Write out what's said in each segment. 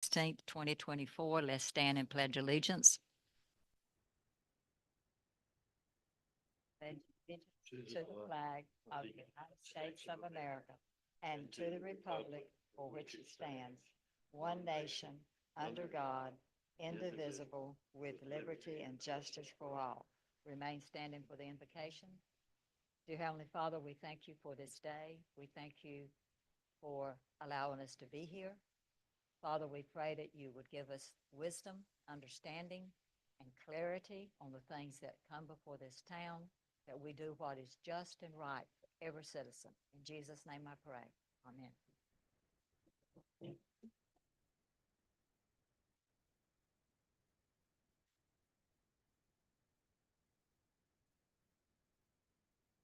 16th, 2024. Let's stand and pledge allegiance. To the flag of the United States of America and to the republic for which it stands, one nation, under God, indivisible, with liberty and justice for all. Remain standing for the invocation. Dear Heavenly Father, we thank you for this day. We thank you for allowing us to be here. Father, we pray that you would give us wisdom, understanding, and clarity on the things that come before this town, that we do what is just and right for every citizen. In Jesus' name I pray. Amen.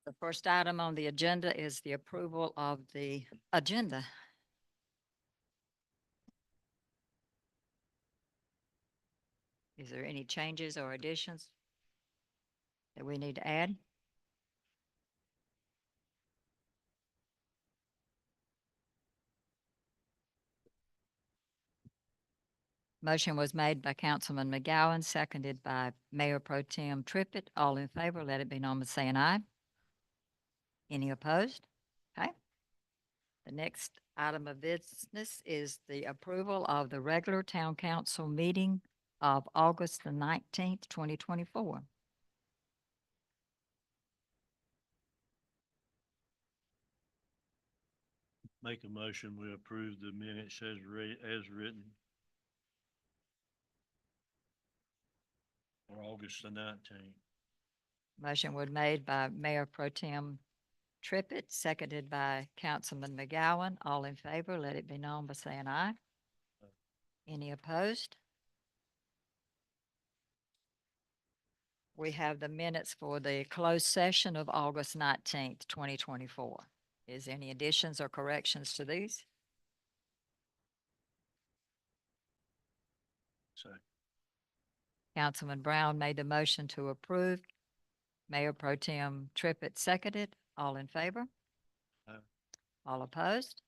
The first item on the agenda is the approval of the agenda. Is there any changes or additions that we need to add? Motion was made by Councilman McGowan, seconded by Mayor Pro Tem Trippett. All in favor, let it be known by saying aye. Any opposed? Okay. The next item of business is the approval of the regular town council meeting of August the 19th, 2024. Make a motion, we approve the minutes as written for August the 19th. Motion was made by Mayor Pro Tem Trippett, seconded by Councilman McGowan. All in favor, let it be known by saying aye. Any opposed? We have the minutes for the closed session of August 19th, 2024. Is there any additions or corrections to these? Second. Councilman Brown made the motion to approve. Mayor Pro Tem Trippett seconded. All in favor? Aye. All opposed?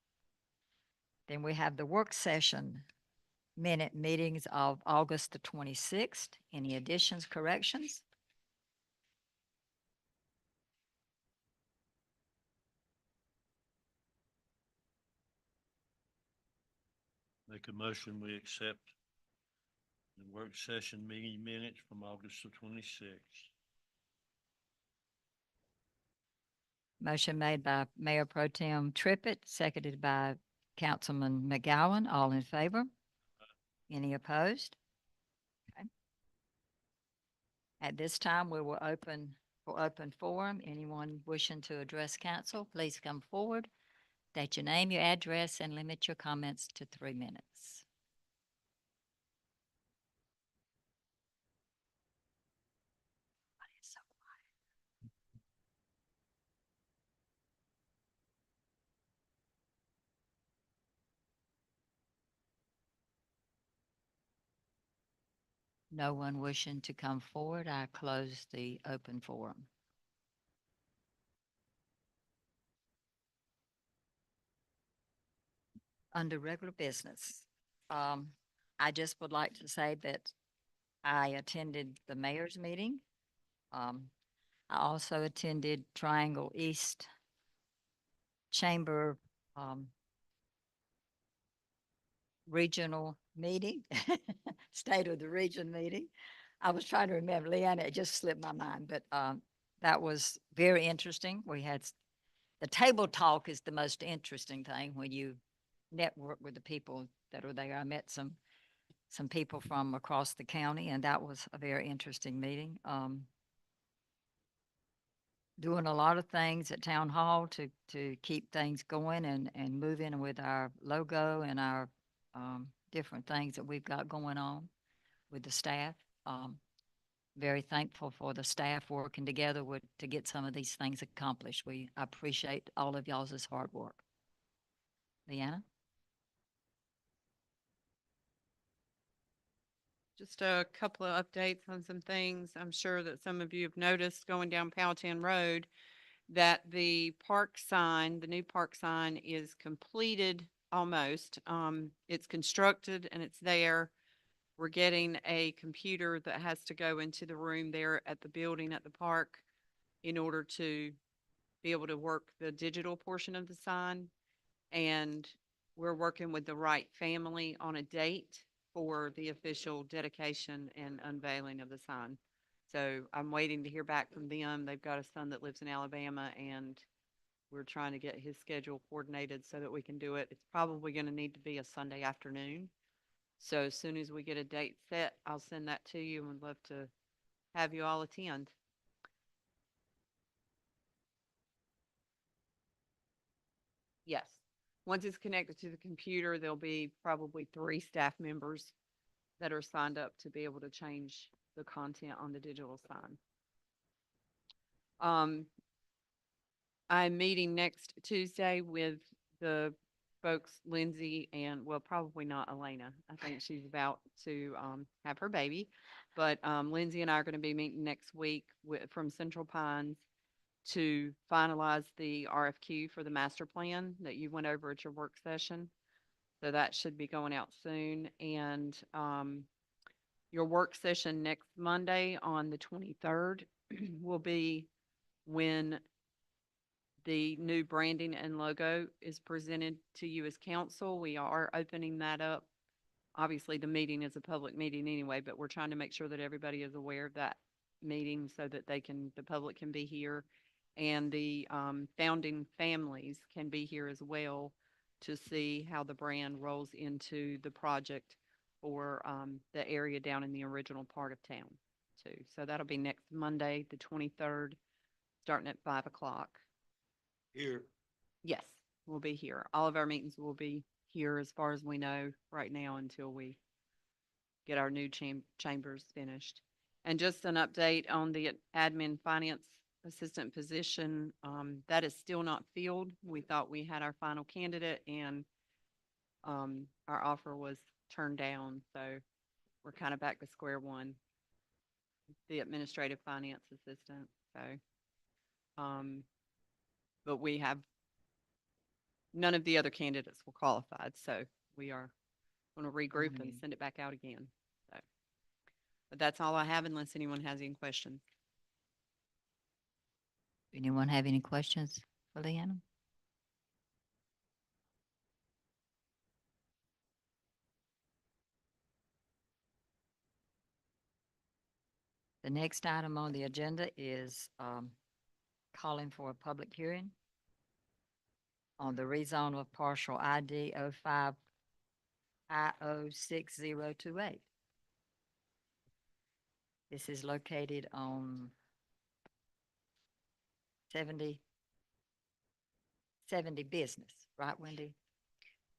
Then we have the work session meetings of August the 26th. Any additions, corrections? Make a motion, we accept the work session meeting minutes from August the 26th. Motion made by Mayor Pro Tem Trippett, seconded by Councilman McGowan. All in favor? Any opposed? Okay. At this time, we will open for open forum. Anyone wishing to address council, please come forward. State your name, your address, and limit your comments to 3 minutes. So quiet. No one wishing to come forward, I close the open forum. Under regular business, I just would like to say that I attended the mayor's meeting. I also attended Triangle East Chamber regional meeting, State of the Region meeting. I was trying to remember, Leanna, it just slipped my mind, but that was very interesting. We had the table talk is the most interesting thing when you network with the people that are there. I met some people from across the county, and that was a very interesting meeting. Doing a lot of things at Town Hall to keep things going and moving with our logo and our different things that we've got going on with the staff. Very thankful for the staff working together to get some of these things accomplished. I appreciate all of y'all's hard work. Leanna? Just a couple of updates on some things. I'm sure that some of you have noticed going down Powhatan Road that the park sign, the new park sign is completed almost. It's constructed and it's there. We're getting a computer that has to go into the room there at the building at the park in order to be able to work the digital portion of the sign. And we're working with the Wright family on a date for the official dedication and unveiling of the sign. So I'm waiting to hear back from them. They've got a son that lives in Alabama, and we're trying to get his schedule coordinated so that we can do it. It's probably going to need to be a Sunday afternoon. So as soon as we get a date set, I'll send that to you and would love to have you all attend. Yes. Once it's connected to the computer, there'll be probably 3 staff members that are signed up to be able to change the content on the digital sign. I'm meeting next Tuesday with the folks, Lindsay and, well, probably not Elena. I think she's about to, have her baby. But, Lindsay and I are gonna be meeting next week from Central Pines to finalize the RFQ for the master plan that you went over at your work session. So that should be going out soon. And, your work session next Monday on the 23rd will be when the new branding and logo is presented to you as council. We are opening that up. Obviously, the meeting is a public meeting anyway, but we're trying to make sure that everybody is aware of that meeting so that the public can be here. And the founding families can be here as well to see how the brand rolls into the project for the area down in the original part of town too. So that'll be next Monday, the 23rd, starting at 5 o'clock. Here. Yes, we'll be here. All of our meetings will be here as far as we know right now until we get our new chambers finished. And just an update on the admin finance assistant position, that is still not filled. We thought we had our final candidate and our offer was turned down, so we're kind of back to square one. The administrative finance assistant, so but we have none of the other candidates were qualified, so we are going to regroup and send it back out again. So, but that's all I have unless anyone has any questions. Anyone have any questions for Leanna? The next item on the agenda is calling for a public hearing on the rezone of partial ID 05 I06028. This is located on 70 Business, right, Wendy?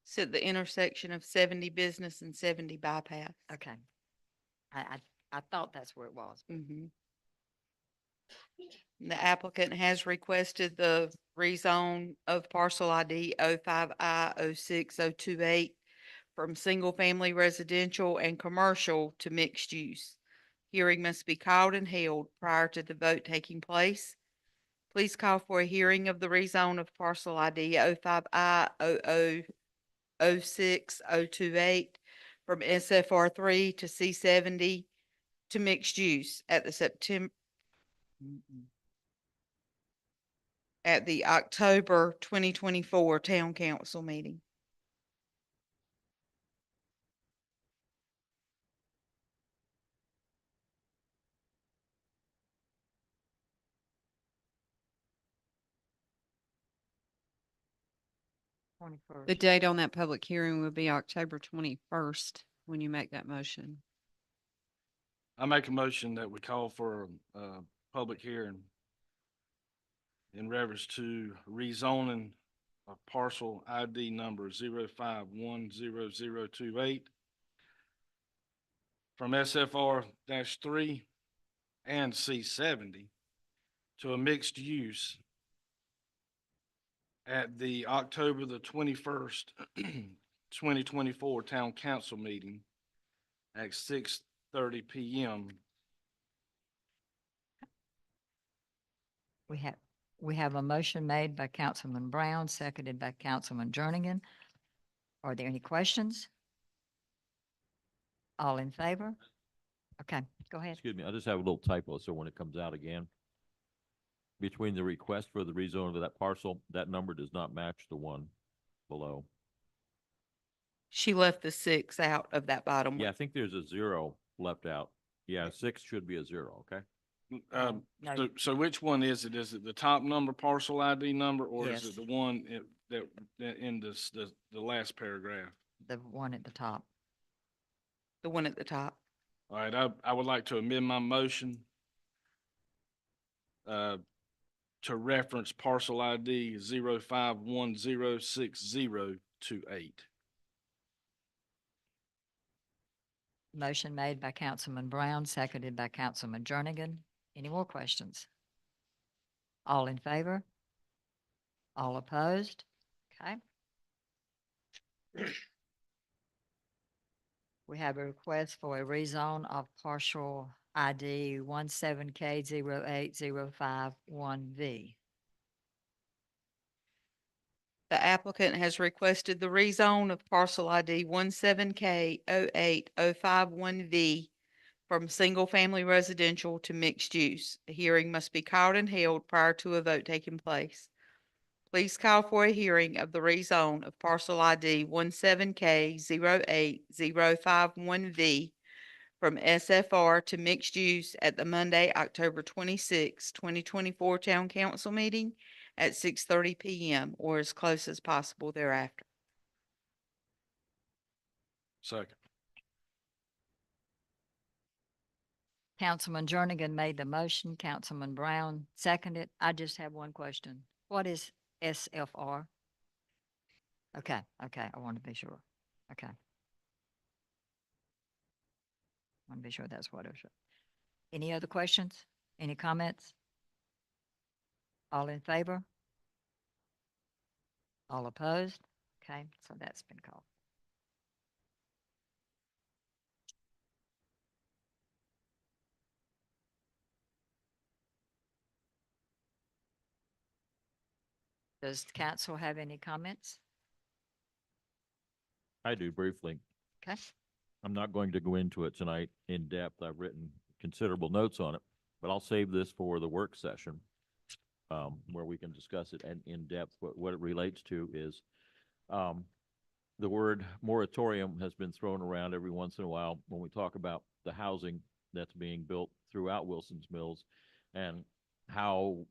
So the intersection of 70 Business and 70 Bypass. Okay. I thought that's where it was. Mhm. The applicant has requested the rezone of parcel ID 05I06028 from single-family residential and commercial to mixed use. Hearing must be called and held prior to the vote taking place. Please call for a hearing of the rezone of parcel ID 05I0006028 from SFR3 to C70 to mixed use at the October 2024 Town Council meeting. The date on that public hearing will be October 21st when you make that motion. I make a motion that we call for a public hearing in reference to rezoning of parcel ID number 05100028 from SFR-3 and C70 to a mixed use at the October the 21st, 2024 Town Council meeting at 6:30 PM. We have a motion made by Councilman Brown, seconded by Councilman Jernigan. Are there any questions? All in favor? Okay, go ahead. Excuse me, I just have a little typo, so when it comes out again, between the request for the rezone of that parcel, that number does not match the one below. She left the 6 out of that bottom Yeah, I one. think there's a 0 left out. Yeah, 6 should be a 0, okay? No. So which one is it? Is it the top number parcel ID number, or is Yes. it the one that in this, the last paragraph? The one at the top. The one at the top. All right, I would like to amend my motion to reference parcel ID 05106028. Motion made by Councilman Brown, seconded by Councilman Jernigan. Any more questions? All in favor? All opposed? Okay. We have a request for a rezone of partial ID 17K08051V. The applicant has requested the rezone of parcel ID 17K08051V from single-family residential to mixed use. A hearing must be called and held prior to a vote taking place. Please call for a hearing of the rezone of parcel ID 17K08051V from SFR to mixed use at the Monday, October 26, 2024 Town Council meeting at 6:30 PM or as close as possible thereafter. Second. Councilman Jernigan made the motion, Councilman Brown seconded. I just have one question. What is SFR? Okay, I want to be sure. Okay. I want to be sure that's what it is. Any other questions? Any comments? All in favor? All opposed? Okay, so that's been called. Does the council have any comments? I do briefly. Okay, I'm not going to go into it tonight in depth. I've written considerable notes on it, but I'll save this for the work session, where we can discuss it and in depth. What it relates to is, the word moratorium has been thrown around every once in a while when we talk about the housing that's being built throughout Wilson's Mills and how,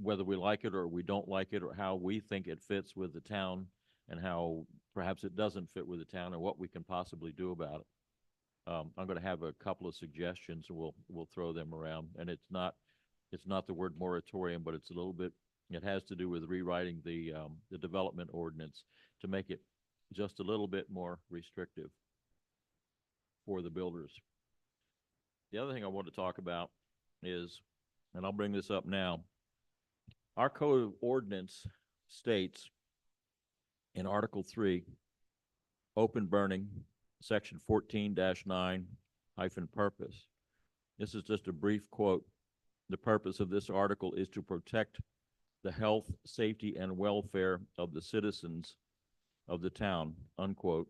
whether we like it or we don't like it, or how we think it fits with the town and how perhaps it doesn't fit with the town and what we can possibly do about it. I'm going to have a couple of suggestions and we'll throw them around. And it's not the word moratorium, but it's a little bit, it has to do with rewriting the development ordinance to make it just a little bit more restrictive for the builders. The other thing I want to talk about is, and I'll bring this up now, our code of ordinance states in Article 3, open burning, Section 14-9 purpose. This is just a brief quote. The purpose of this article is to protect the health, safety, and welfare of the citizens of the town, unquote.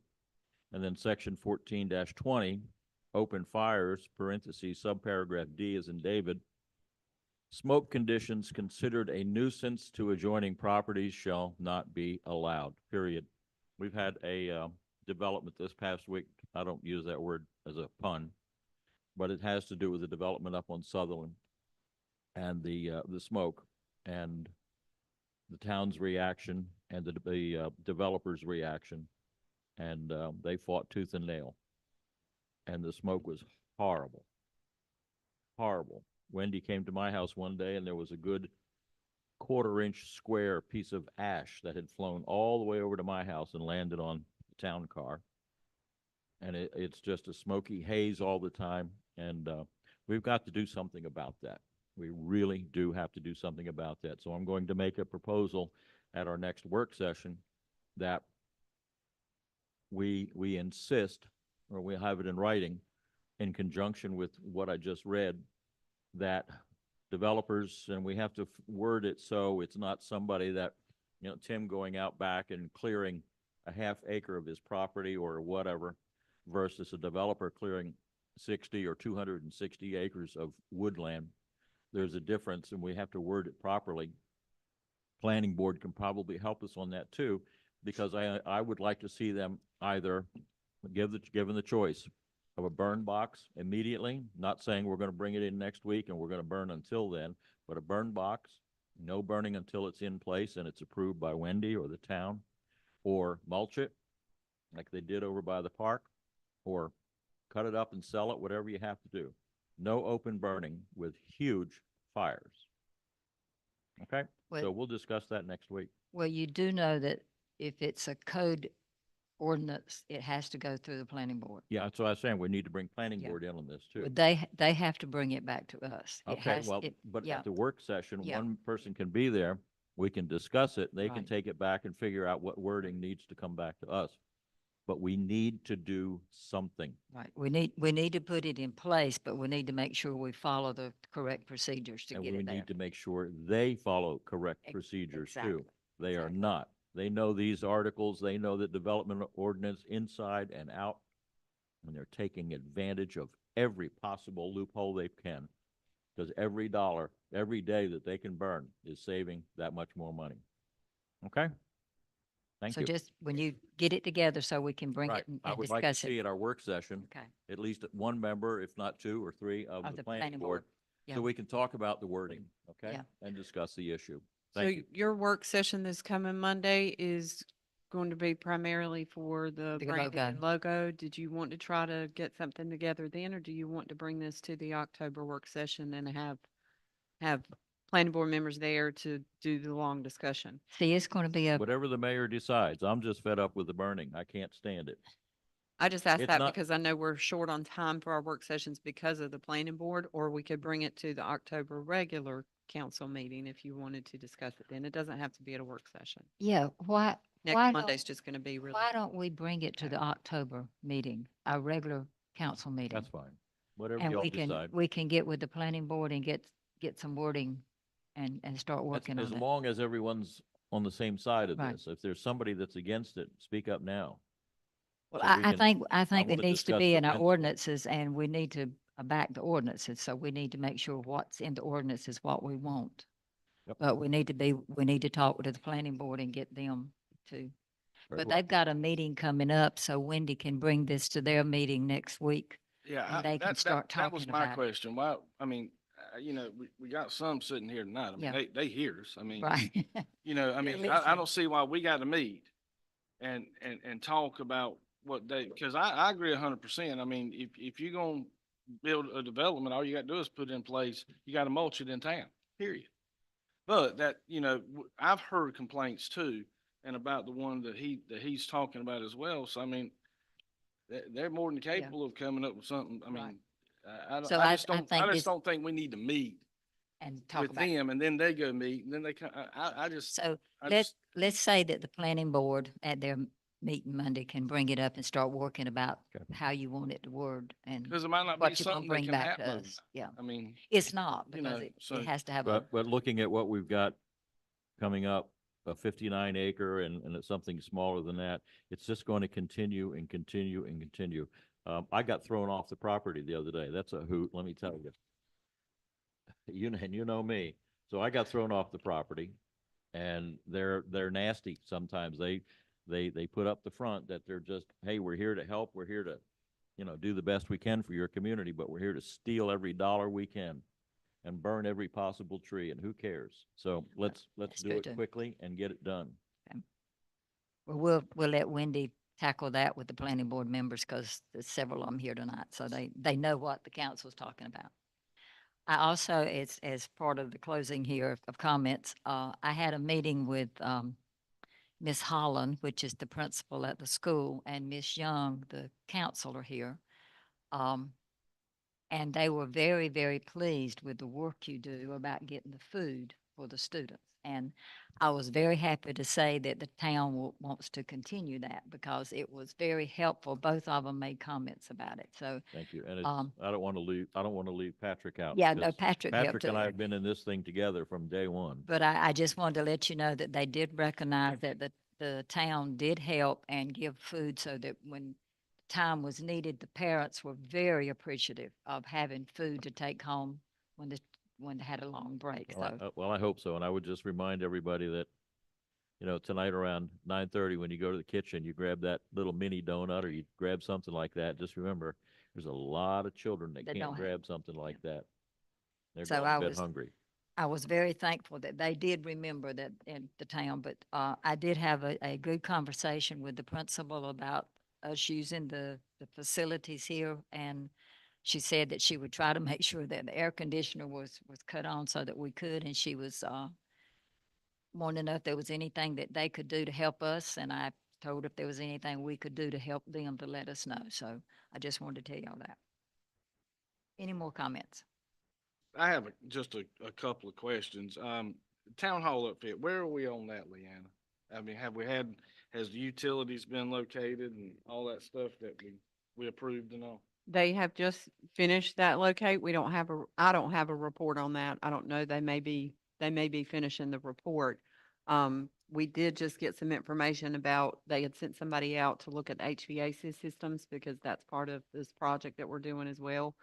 And then Section 14-20, open fires, parentheses, subparagraph D as in David, smoke conditions considered a nuisance to adjoining properties shall not be allowed, period. We've had a development this past week. I don't use that word as a pun, but it has to do with the development up on Sutherland and the smoke and the town's reaction and the developer's reaction. And they fought tooth and nail. And the smoke was horrible. Horrible. Wendy came to my house one day and there was a good 1/4-inch square piece of ash that had flown all the way over to my house and landed on the town car. And it's just a smoky haze all the time. And we've got to do something about that. We really do have to do something about that. So I'm going to make a proposal at our next work session that we insist, or we have it in writing, in conjunction with what I just read, that developers, and we have to word it so it's not somebody that, Tim going out back and clearing a half acre of his property or whatever versus a developer clearing 60 or 260 acres of woodland, there's a difference and we have to word it properly. Planning board can probably help us on that too, because I would like to see them either given the choice of a burn box immediately, not saying we're going to bring it in next week and we're going to burn until then, but a burn box, no burning until it's in place and it's approved by Wendy or the town, or mulch it like they did over by the park, or cut it up and sell it, whatever you have to do. No open burning with huge fires. Okay, so Well, we'll discuss that next week. well, you do know that if it's a code ordinance, it has to go through the planning board. Yeah, that's what I was saying. We need to bring planning Yeah. board in on this too. But they have to bring it back to us. It Okay, has- well, it- but yeah, at the work session, Yeah. one person can be there. We can discuss it. They can Right. take it back and figure out what wording needs to come back to us. But we need to do something. right. We need to put it in place, but we need to make sure we follow the correct procedures to And get we it there. need to make sure they follow correct Ex- procedures exactly, too. They are exactly. not. They know these articles, they know the development ordinance inside and out. And they're taking advantage of every possible loophole they can. Because every dollar, every day that they can burn is saving that much more money. Okay? Thank So you. just when you get it together so we can bring Right. it and I and would like to discuss see it. at our work session, Okay. at least one member, if not two or three of the planning board. Yeah. So we can talk about the wording, okay? Yeah. And discuss the issue. So Thank you. your work session this coming Monday is going to be primarily for the The branding and logo. logo. Did you want to try to get something together then, or do you want to bring this to the October work session and have planning board members there to do the long discussion? See, it's going to be a, Whatever the mayor decides, I'm just fed up with the burning. I can't stand it. I just asked It's that not- because I know we're short on time for our work sessions because of the planning board, or we could bring it to the October regular council meeting if you wanted to discuss it then. It doesn't have to be at a work session. yeah, why Next don't- Monday's just going to be really. why don't we bring it to Okay. the October meeting, our regular council meeting? That's fine. Whatever And y'all we can, decide. we can get with the planning board and get some wording and start That's- working on As it. long as everyone's on the same side of Right. this. If there's somebody that's against it, speak up now. Well, so we I can- think it wanna needs to discuss be the in our plan. ordinances and we need to back the ordinances. So we need to make sure what's in the ordinance is what we want. Yep. But we need to talk to the planning board and get them to, Very but well. they've got a meeting coming up, so Wendy can bring this to their meeting next week. Yeah, And they can start that was talking my about it. question. Why, I mean, we got some sitting here tonight. I mean, Yeah. they hear us. I mean, Right. I mean, I listening. don't see why we got to meet and talk about what they, because I agree 100%. I mean, if you're going to build a development, all you got to do is put it in place. You got to mulch it in town, period. But that, I've heard complaints too, and about the one that he's talking about as well. So I mean, they're more than capable of coming up with something. I Right. mean, I So I I- just I don't, think I this- just don't think we need to meet And talk with about, it. them and then they go meet and then they come, I just, So I let's, just, let's say that the planning board at their meeting Monday can bring it up and start working about Okay. how you want it to word and because it might not be what you're gonna something that bring can back to happen. us. Yeah, I mean, it's not You because know, it so- has to have a, But looking at what we've got coming up, a 59 acre and it's something smaller than that, it's just going to continue and continue and continue. I got thrown off the property the other day. That's a hoot, let me tell you. And you know me. So I got thrown off the property and they're nasty sometimes. They put up the front that they're just, hey, we're here to help. We're here to, do the best we can for your community, but we're here to steal every dollar we can and burn every possible tree, and who cares? So let's That's do good it too. quickly and get it done. well, we'll let Wendy tackle that with the planning board members because there's several of them here tonight, so they know what the council's talking about. I also, as part of the closing here of comments, I had a meeting with, Miss Holland, which is the principal at the school, and Miss Young, the counselor here. And they were very, very pleased with the work you do about getting the food for the students. And I was very happy to say that the town wants to continue that because it was very helpful. Both of them made comments about it. So, Thank you. And it's, Um, I don't want to leave Patrick out. yeah, no, because Patrick helped Patrick and I too. have been in this thing together from day one. But I just wanted to let you know that they did recognize that the the town did help and give food so that when time was needed, the parents were very appreciative of having food to take home when they had a long break. Well, So, well, I hope so. And I would just remind everybody that, tonight around 9:30, when you go to the kitchen, you grab that little mini donut or you grab something like that. Just remember, there's a lot of children that That can't don't have- grab something like that. They're So going I to bed was- hungry. I was very thankful that they did remember that in the town, but I did have a good conversation with the principal about us using the facilities here, and she said that she would try to make sure that the air conditioner was cut on so that we could, and she was wanting to know if there was anything that they could do to help us, and I told if there was anything we could do to help them to let us know. So I just wanted to tell y'all that. Any more comments? I have just a couple of questions. Town hall upfit, where are we on that, Leanna? I mean, has the utilities been located and all that stuff that we approved and all? They have just finished that locate. I don't have a report on that. I don't know. They may be finishing the report. We did just get some information about, they had sent somebody out to look at HVAC systems because that's part of this project that we're doing as well.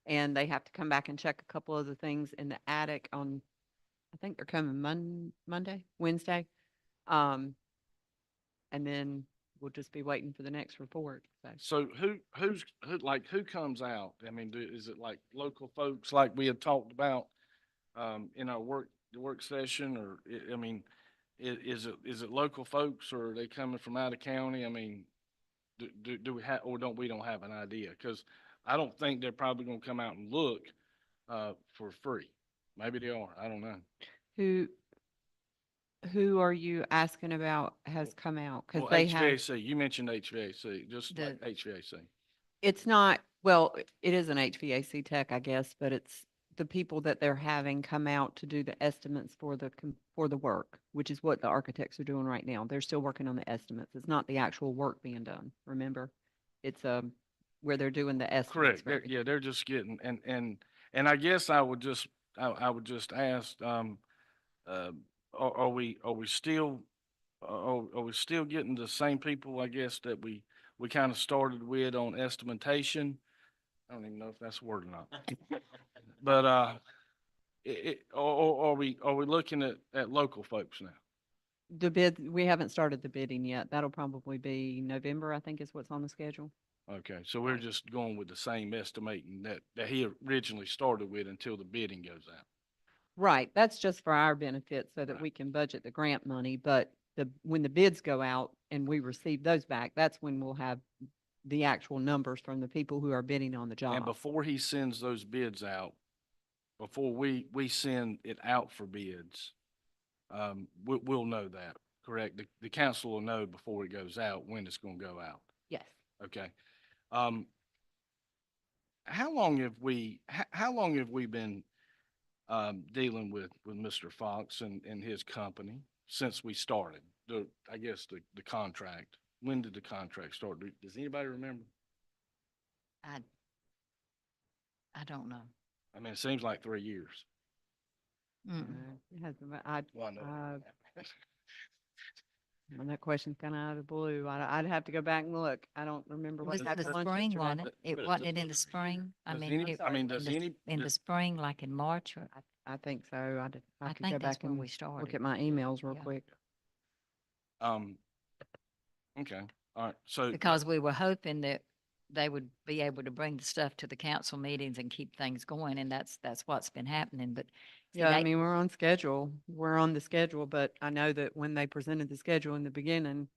And they have to come back and check a couple of the things in the attic on, I think they're coming Wednesday. And then we'll just be waiting for the next report. So So who comes out? I mean, is it like local folks like we had talked about, in our the work session, or, I mean, is it local folks, or are they coming from out of county? I mean, do we have, or we don't have an idea? Cause I don't think they're probably gonna come out and look, for free. Maybe they are, I don't know. who are you asking about has come out? Cause Well, they have, HVAC, you mentioned HVAC, just like The- HVAC. it's not, well, it is an HVAC tech, I guess, but it's the people that they're having come out to do the estimates for the work, which is what the architects are doing right now. They're still working on the estimates. It's not the actual work being done, remember? It's, where they're doing the estimates. Correct. for everything. Yeah, they're just getting, and I guess I would just ask, are we still, are we still getting the same people, I guess, that we kind of started with on estimation? I don't even know if that's a word or not. But, or are we looking at local folks now? The bid, we haven't started the bidding yet. That'll probably be November, I think is what's on the schedule. Okay, so we're just going with the same estimating that he originally started with until the bidding goes out. Right, that's just for our benefit so that Right. we can budget the grant money, but when the bids go out and we receive those back, that's when we'll have the actual numbers from the people who are bidding on the And job. before he sends those bids out, before we send it out for bids, we'll know that, correct? The council will know before it goes out when it's gonna go out. Yes. Okay. How long have we been, dealing with Mr. Fox and his company since we started? I guess the contract. When did the contract start? Does anybody remember? I don't know. I mean, it seems like 3 years. Mm-mm. It has been- I, Well, I know. well, that question's kind of out of the blue. I'd have to go back and look. I don't remember It what was type the of lunch spring, yesterday. wasn't it? It But wasn't it in the spring? I Does mean, any- it- I mean, in does the- any- in the does- spring, like in March, or I think so. I I could go think that's back when and we look started. at my emails real Yeah. quick. Okay, all right, so. Because we were hoping that they would be able to bring the stuff to the council meetings and keep things going, and that's what's been happening, but. see, Yeah, I they- mean, we're on schedule. We're on the schedule, but I know that when they presented the schedule in the beginning,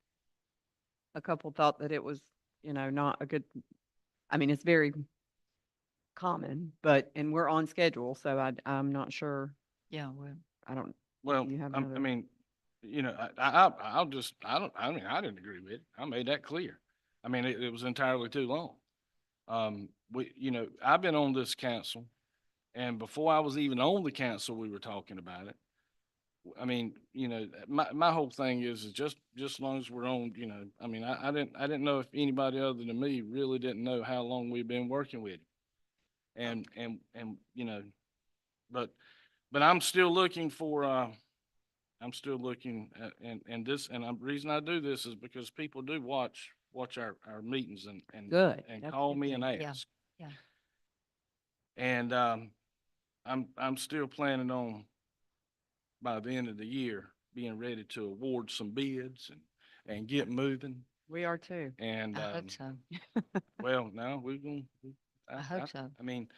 a couple thought that it was, not a good, I mean, it's very common, and we're on schedule, so I'm not sure. Yeah, well, Well, you have I another- mean, I didn't agree with it. I made that clear. I mean, it was entirely too long. I've been on this council, and before I was even on the council, we were talking about it. I mean, my whole thing is just as long as we're on, I mean, I didn't know if anybody other than me really didn't know how long we've been working with him. And, but I'm still looking for, I'm still looking at, and this, and the reason I do this is because people do watch our meetings and Good. and That's call good me to and hear. Yeah, ask. yeah. And, I'm still planning on by the end of the year, being ready to award some bids and get moving. We are too. And, I hope so. well, now we're gonna, I hope so. I mean,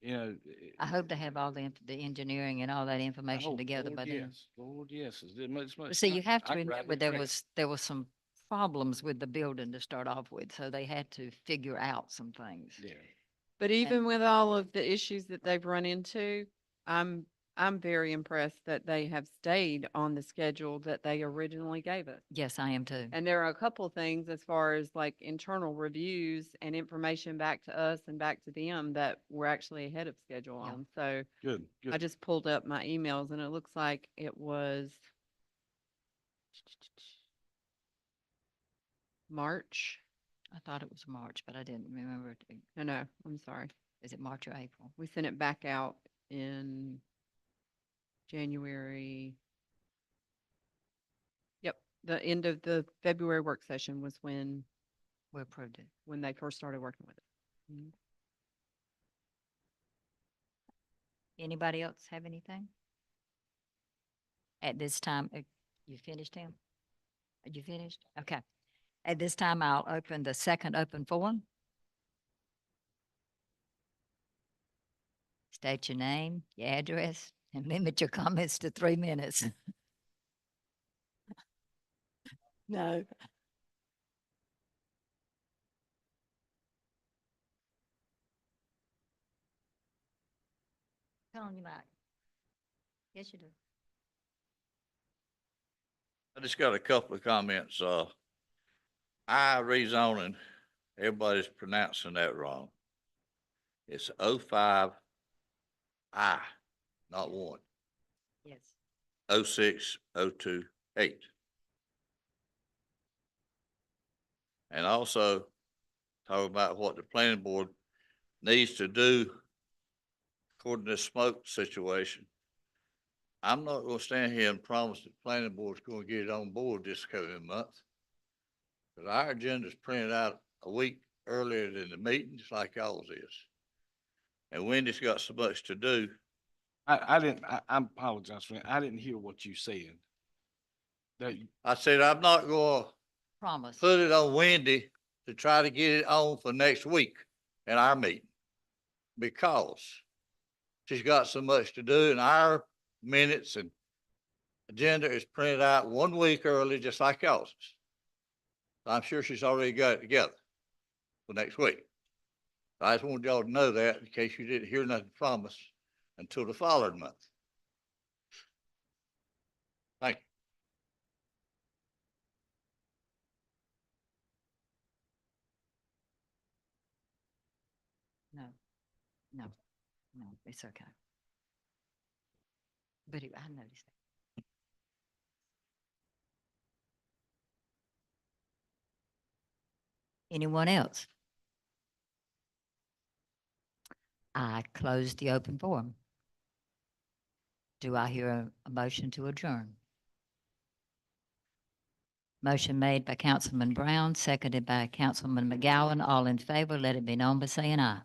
you know. I hope to have all the engineering and all that information Oh, together Lord, by then. yes, Lord, yes. It's much, But much. see, you have to I remember there was some problems with the building to start off with, so they had to figure out some things. Yeah. But even with all of the issues that they've run into, I'm very impressed that they have stayed on the schedule that they originally gave us. Yes, I am too. And there are a couple things as far as like internal reviews and information back to us and back to them that we're actually ahead of schedule Yeah. on. So Good, I good. just pulled up my emails and it looks like it was March. I thought it was March, but I didn't remember. No, I'm sorry. Is it March or April? We sent it back out in January. Yep, the end of the February work session was when We approved it. they first started working with it. Mhm. Anybody else have anything? At this time, you finished, Tim? Are you finished? Okay. At this time, I'll open the second open forum. State your name, your address, and limit your comments to 3 minutes. No. Turn on your mic. Yes, you do. I just got a couple of comments. I rezoning, everybody's pronouncing that wrong. It's 05 I, not 1, Yes. 06 02 8. And also talk about what the planning board needs to do according to this smoke situation. I'm not gonna stand here and promise the planning board's gonna get it on board this coming month. But our agenda's printed out a week earlier than the meetings like y'all's is. And Wendy's got so much to do. I apologize for that. I didn't hear what you said. That, I said, I'm not gonna Promise. put it on Wendy to try to get it on for next week in our meeting. Because she's got so much to do and our minutes and agenda is printed out 1 week early, just like y'all's. I'm sure she's already got it together for next week. I just wanted y'all to know that in case you didn't hear nothing from us until the following month. Thank you. No, it's okay. But I noticed that. Anyone else? I close the open forum. Do I hear a motion to adjourn? Motion made by Councilman Brown, seconded by Councilman McGowan. All in favor, let it be known by saying aye.